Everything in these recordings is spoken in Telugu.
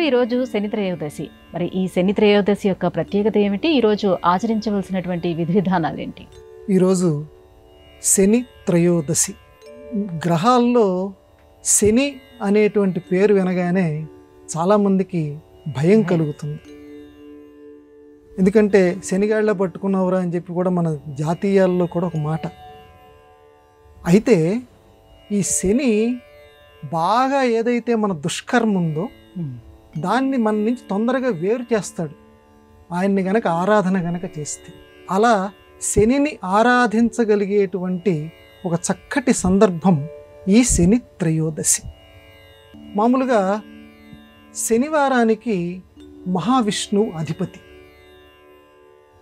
ఈరోజు శని త్రయోదశి. మరి ఈ శని త్రయోదశి యొక్క ప్రత్యేకత ఏమిటి? ఈరోజు ఆచరించవలసినటువంటి విధి విధానాలు ఏంటి? ఈరోజు శని త్రయోదశి. గ్రహాల్లో శని అనేటువంటి పేరు వినగానే చాలామందికి భయం కలుగుతుంది. ఎందుకంటే శనిగాళ్ళ పట్టుకున్నవరా అని చెప్పి కూడా మన జాతీయాల్లో కూడా ఒక మాట. అయితే ఈ శని బాగా ఏదైతే మన దుష్కర్మ ఉందో దాన్ని మన నుంచి తొందరగా వేరు చేస్తాడు, ఆయన్ని గనక ఆరాధన గనక చేస్తే. అలా శనిని ఆరాధించగలిగేటువంటి ఒక చక్కటి సందర్భం ఈ శని త్రయోదశి. మామూలుగా శనివారానికి మహావిష్ణువు అధిపతి,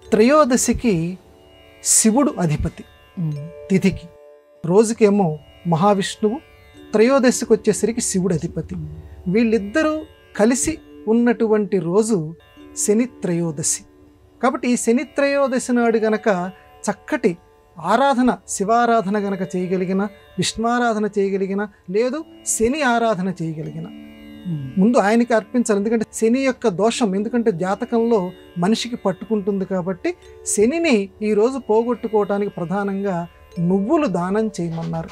త్రయోదశికి శివుడు అధిపతి. తిథికి రోజుకేమో మహావిష్ణువు, త్రయోదశికి వచ్చేసరికి శివుడు అధిపతి. వీళ్ళిద్దరూ కలిసి ఉన్నటువంటి రోజు శని త్రయోదశి. కాబట్టి ఈ శని త్రయోదశి నాడు గనక చక్కటి ఆరాధన, శివారాధన గనక చేయగలిగిన, విష్ణువారాధన చేయగలిగిన, లేదు శని ఆరాధన చేయగలిగిన, ముందు ఆయనకి అర్పించాలి. ఎందుకంటే శని యొక్క దోషం, ఎందుకంటే జాతకంలో మనిషికి పట్టుకుంటుంది కాబట్టి శనిని ఈరోజు పోగొట్టుకోవటానికి ప్రధానంగా నువ్వులు దానం చేయమన్నారు.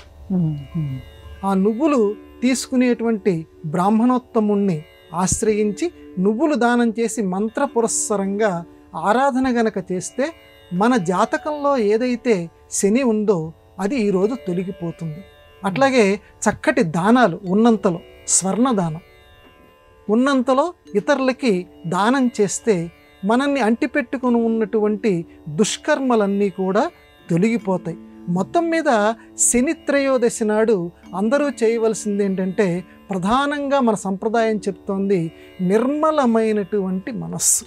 ఆ నువ్వులు తీసుకునేటువంటి బ్రాహ్మణోత్తముణ్ణి ఆశ్రయించి నువ్వులు దానం చేసి మంత్రపురస్సరంగా ఆరాధన గనక చేస్తే మన జాతకంలో ఏదైతే శని ఉందో అది ఈరోజు తొలగిపోతుంది. అట్లాగే చక్కటి దానాలు ఉన్నంతలో, స్వర్ణదానం ఉన్నంతలో ఇతరులకి దానం చేస్తే మనల్ని అంటిపెట్టుకుని ఉన్నటువంటి దుష్కర్మలన్నీ కూడా తొలగిపోతాయి. మొత్తం మీద శని త్రయోదశి నాడు అందరూ చేయవలసింది ఏంటంటే, ప్రధానంగా మన సంప్రదాయం చెప్తోంది నిర్మలమైనటువంటి మనస్సు.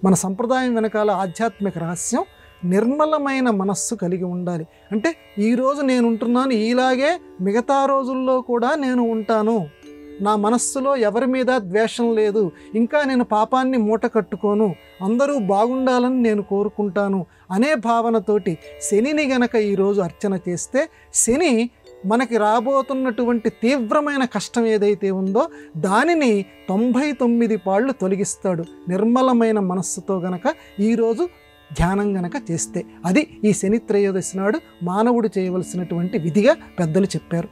మన సంప్రదాయం వెనకాల ఆధ్యాత్మిక రహస్యం నిర్మలమైన మనస్సు కలిగి ఉండాలి. అంటే ఈరోజు నేను ఉంటున్నాను, ఇలాగే మిగతా రోజుల్లో కూడా నేను ఉంటాను, నా మనస్సులో ఎవరి మీద ద్వేషం లేదు, ఇంకా నేను పాపాన్ని మూట కట్టుకోను, అందరూ బాగుండాలని నేను కోరుకుంటాను అనే భావనతోటి శనిని గనక ఈరోజు అర్చన చేస్తే శని మనకి రాబోతున్నటువంటి తీవ్రమైన కష్టం ఏదైతే ఉందో దానిని 99 పాళ్ళు తొలగిస్తాడు, నిర్మలమైన మనస్సుతో గనక ఈరోజు ధ్యానం గనక చేస్తే. అది ఈ శని త్రయోదశి నాడు మానవుడు చేయవలసినటువంటి విధిగా పెద్దలు చెప్పారు.